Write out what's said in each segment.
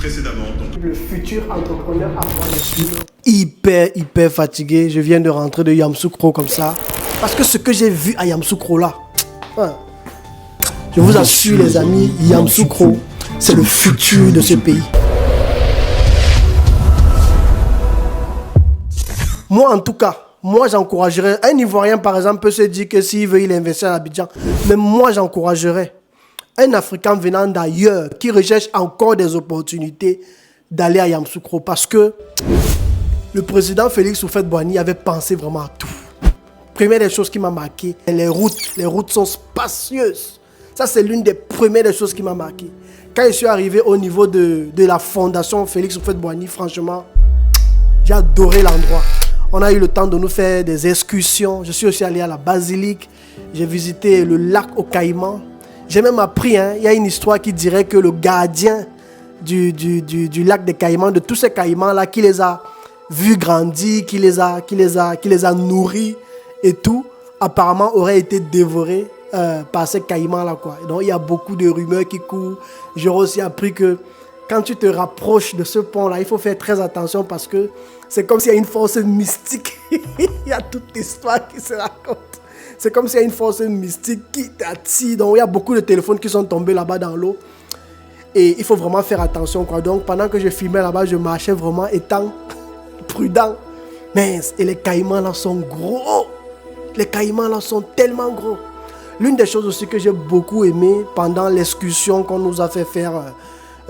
précédemment. Donc. Le futur entrepreneur hyper fatigué. Je viens de rentrer de Yamoussoukro comme ça. Parce que ce que j'ai vu à Yamoussoukro là, je vous assure les amis, Yamoussoukro, c'est le futur de ce pays. Moi en tout cas, j'encouragerais, un Ivoirien par exemple peut se dire que s'il veut il investir à Abidjan, mais moi j'encouragerais un Africain venant d'ailleurs qui recherche encore des opportunités d'aller à Yamoussoukro parce que le président Félix Houphouët-Boigny avait pensé vraiment à tout. Première des choses qui m'a marqué, les routes sont spacieuses. Ça c'est l'une des premières des choses qui m'a marqué. Quand je suis arrivé au niveau de la fondation Félix Houphouët-Boigny, franchement, j'ai adoré l'endroit. On a eu le temps de nous faire des excursions. Je suis aussi allé à la basilique. J'ai visité le lac aux Caïmans. J'ai même appris, il y a une histoire qui dirait que le gardien du lac des Caïmans, de tous ces caïmans-là, qui les a vus grandir, qui les a nourris et tout, apparemment aurait été dévoré par ces caïmans-là, quoi. Et donc il y a beaucoup de rumeurs qui courent. J'ai aussi appris que quand tu te rapproches de ce pont-là, il faut faire très attention parce que c'est comme s'il y a une force mystique. Il y a toute l'histoire qui se raconte. C'est comme s'il y a une force mystique qui t'attire. Donc, il y a beaucoup de téléphones qui sont tombés là-bas dans l'eau. Et il faut vraiment faire attention, quoi. Donc, pendant que je filmais là-bas, je marchais vraiment étant prudent. Mince, et les caïmans là sont gros. Les caïmans là sont tellement gros. L'une des choses aussi que j'ai beaucoup aimé pendant l'excursion qu'on nous a fait faire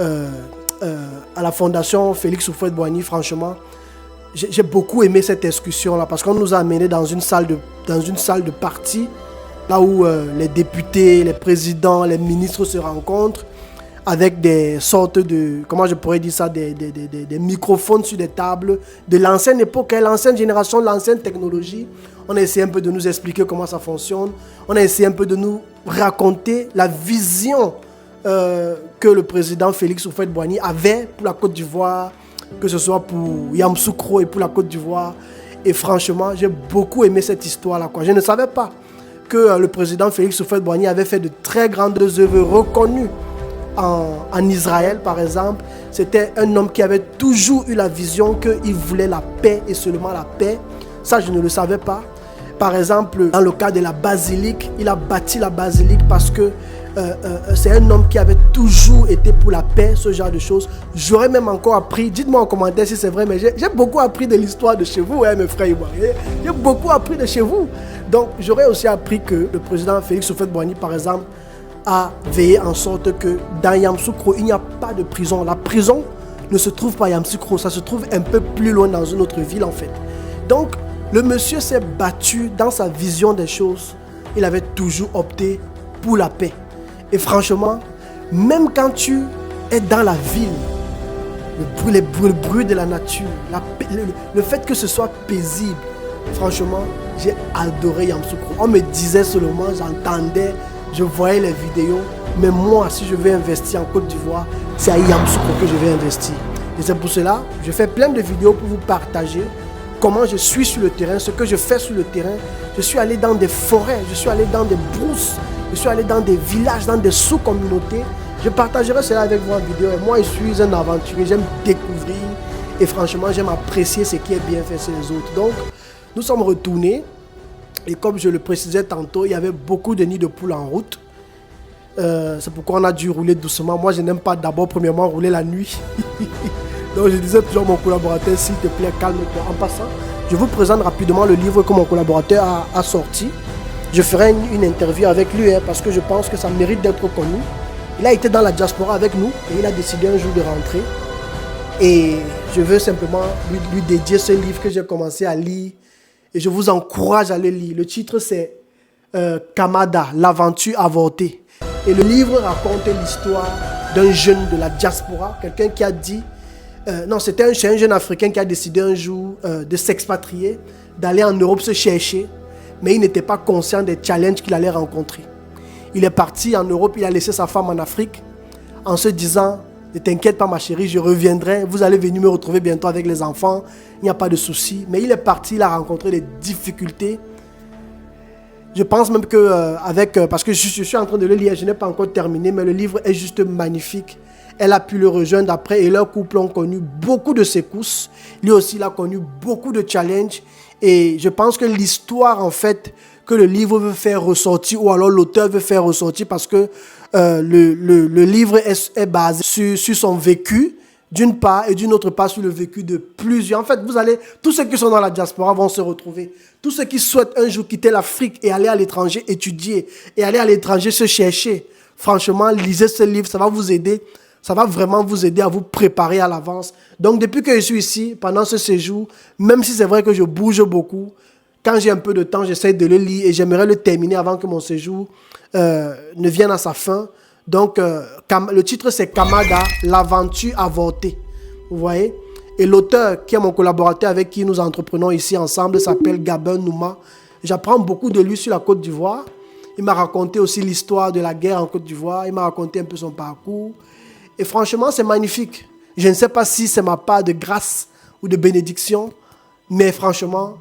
à la fondation Félix Houphouët-Boigny, franchement, j'ai beaucoup aimé cette excursion là parce qu'on nous a amenés dans une salle de partie là où les députés, les présidents, les ministres se rencontrent avec des sortes de, comment je pourrais dire ça, des microphones sur des tables de l'ancienne époque, l'ancienne génération, l'ancienne technologie. On a essayé un peu de nous expliquer comment ça fonctionne. On a essayé un peu de nous raconter la vision que le président Félix Houphouët-Boigny avait pour la Côte d'Ivoire, que ce soit pour Yamoussoukro et pour la Côte d'Ivoire. Et franchement, j'ai beaucoup aimé cette histoire-là, quoi. Je ne savais pas que le président Félix Houphouët-Boigny avait fait de très grandes œuvres reconnues en Israël, par exemple. C'était un homme qui avait toujours eu la vision qu'il voulait la paix et seulement la paix. Ça, je ne le savais pas. Par exemple, dans le cas de la basilique, il a bâti la basilique parce que c'est un homme qui avait toujours été pour la paix, ce genre de choses. J'aurais même encore appris, dites-moi en commentaire si c'est vrai, mais j'ai beaucoup appris de l'histoire de chez vous, mes frères ivoiriens. J'ai beaucoup appris de chez vous. Donc, j'aurais aussi appris que le président Félix Houphouët-Boigny, par exemple, a veillé en sorte que dans Yamoussoukro, il n'y a pas de prison. La prison ne se trouve pas à Yamoussoukro, ça se trouve un peu plus loin dans une autre ville, en fait. Donc, le monsieur s'est battu dans sa vision des choses. Il avait toujours opté pour la paix. Et franchement, même quand tu es dans la ville, le bruit de la nature, le fait que ce soit paisible, franchement, j'ai adoré Yamoussoukro. On me disait seulement, j'entendais, je voyais les vidéos, mais moi, si je veux investir en Côte d'Ivoire, c'est à Yamoussoukro que je vais investir. Et c'est pour cela, je fais plein de vidéos pour vous partager comment je suis sur le terrain, ce que je fais sur le terrain. Je suis allé dans des forêts, je suis allé dans des brousses, je suis allé dans des villages, dans des sous-communautés. Je partagerai cela avec vous en vidéo. Et moi, je suis un aventurier, j'aime découvrir. Et franchement, j'aime apprécier ce qui est bien fait chez les autres. Donc, nous sommes retournés. Et comme je le précisais tantôt, il y avait beaucoup de nids de poules en route. C'est pourquoi on a dû rouler doucement. Moi, je n'aime pas d'abord, premièrement, rouler la nuit. Donc, je disais toujours à mon collaborateur, s'il te plaît, calme-toi. En passant, je vous présente rapidement le livre que mon collaborateur a sorti. Je ferai une interview avec lui parce que je pense que ça mérite d'être connu. Il a été dans la diaspora avec nous et il a décidé un jour de rentrer. Et je veux simplement lui dédier ce livre que j'ai commencé à lire. Et je vous encourage à le lire. Le titre c'est Kamada, l'aventure avortée. Et le livre raconte l'histoire d'un jeune de la diaspora, quelqu'un qui a dit... c'était un jeune Africain qui a décidé un jour de s'expatrier, d'aller en Europe se chercher. Mais il n'était pas conscient des challenges qu'il allait rencontrer. Il est parti en Europe, il a laissé sa femme en Afrique en se disant « Ne t'inquiète pas ma chérie, je reviendrai, vous allez venir me retrouver bientôt avec les enfants, il n'y a pas de souci. » Mais il est parti, il a rencontré des difficultés. Je pense même que, parce que je suis en train de le lire, je n'ai pas encore terminé, mais le livre est juste magnifique. Elle a pu le rejoindre après et leur couple ont connu beaucoup de secousses. Lui aussi, il a connu beaucoup de challenges. Et je pense que l'histoire, en fait, que le livre veut faire ressortir, ou alors l'auteur veut faire ressortir, parce que le livre est basé sur son vécu, d'une part, et d'une autre part sur le vécu de plusieurs. En fait, tous ceux qui sont dans la diaspora vont se retrouver. Tous ceux qui souhaitent un jour quitter l'Afrique et aller à l'étranger étudier, et aller à l'étranger se chercher. Franchement, lisez ce livre, ça va vous aider. Ça va vraiment vous aider à vous préparer à l'avance. Donc, depuis que je suis ici, pendant ce séjour, même si c'est vrai que je bouge beaucoup, quand j'ai un peu de temps, j'essaie de le lire et j'aimerais le terminer avant que mon séjour ne vienne à sa fin. Donc, le titre, c'est Kamada, l'aventure avortée. Vous voyez? Et l'auteur, qui est mon collaborateur avec qui nous entreprenons ici ensemble, s'appelle Gabin Nouma. J'apprends beaucoup de lui sur la Côte d'Ivoire. Il m'a raconté aussi l'histoire de la guerre en Côte d'Ivoire. Il m'a raconté un peu son parcours. Et franchement, c'est magnifique. Je ne sais pas si c'est ma part de grâce ou de bénédiction, mais franchement,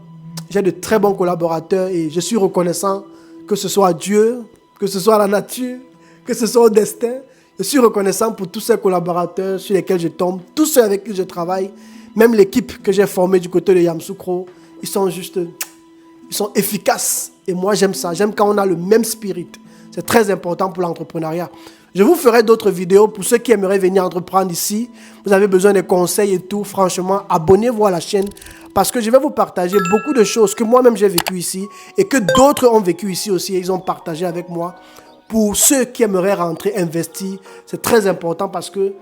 j'ai de très bons collaborateurs et je suis reconnaissant que ce soit Dieu, que ce soit la nature, que ce soit au destin. Je suis reconnaissant pour tous ces collaborateurs sur lesquels je tombe, tous ceux avec qui je travaille, même l'équipe que j'ai formée du côté de Yamoussoukro. Ils sont efficaces et moi j'aime ça. J'aime quand on a le même spirit. C'est très important pour l'entrepreneuriat. Je vous ferai d'autres vidéos pour ceux qui aimeraient venir entreprendre ici. Vous avez besoin de conseils et tout. Franchement, abonnez-vous à la chaîne parce que je vais vous partager beaucoup de choses que moi-même j'ai vécu ici et que d'autres ont vécu ici aussi et ils ont partagé avec moi. Pour ceux qui aimeraient rentrer, investir, c'est très important parce que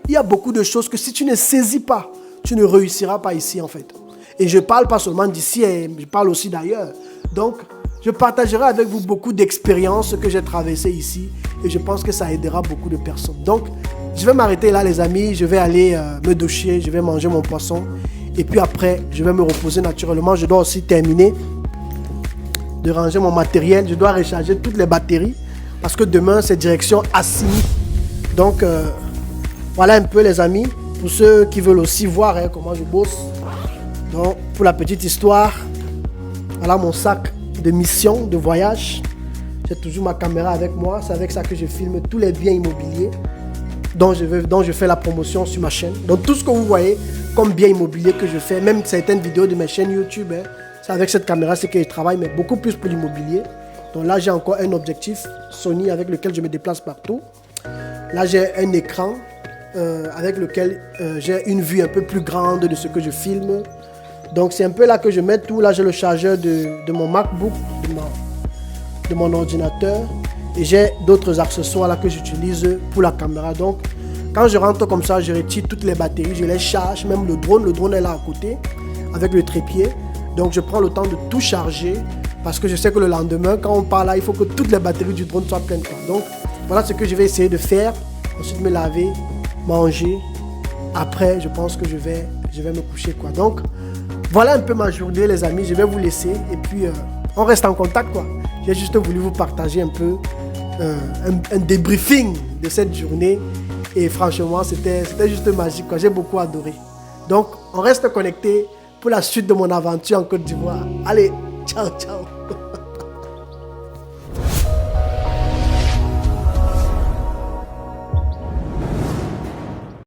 il y a beaucoup de choses que si tu ne saisis pas, tu ne réussiras pas ici en fait. Et je parle pas seulement d'ici, je parle aussi d'ailleurs. Donc, je partagerai avec vous beaucoup d'expériences que j'ai traversées ici et je pense que ça aidera beaucoup de personnes. Donc, je vais m'arrêter là les amis, je vais aller me doucher, je vais manger mon poisson et puis après, je vais me reposer naturellement. Je dois aussi terminer de ranger mon matériel, je dois recharger toutes les batteries parce que demain, c'est direction Assini. Donc, voilà un peu les amis, pour ceux qui veulent aussi voir comment je bosse. Donc, pour la petite histoire, voilà mon sac de mission, de voyage. J'ai toujours ma caméra avec moi. C'est avec ça que je filme tous les biens immobiliers dont je fais la promotion sur ma chaîne. Donc tout ce que vous voyez comme biens immobiliers que je fais, même certaines vidéos de mes chaînes YouTube, c'est avec cette caméra, c'est que je travaille, mais beaucoup plus pour l'immobilier. Donc là, j'ai encore un objectif Sony avec lequel je me déplace partout. Là, j'ai un écran avec lequel j'ai une vue un peu plus grande de ce que je filme. Donc c'est un peu là que je mets tout. Là j'ai le chargeur de mon MacBook, de mon ordinateur. Et j'ai d'autres accessoires là que j'utilise pour la caméra. Donc quand je rentre comme ça, je retire toutes les batteries, je les charge. Même le drone est là à côté avec le trépied. Donc je prends le temps de tout charger parce que je sais que le lendemain, quand on part là, il faut que toutes les batteries du drone soient pleines. Donc voilà ce que je vais essayer de faire. Ensuite me laver, manger. Après, je pense que je vais me coucher quoi. Donc voilà un peu ma journée les amis, je vais vous laisser et puis on reste en contact quoi. J'ai juste voulu vous partager un peu un débriefing de cette journée et franchement c'était juste magique quoi, j'ai beaucoup adoré. Donc on reste connecté pour la suite de mon aventure en Côte d'Ivoire. Allez, ciao ciao.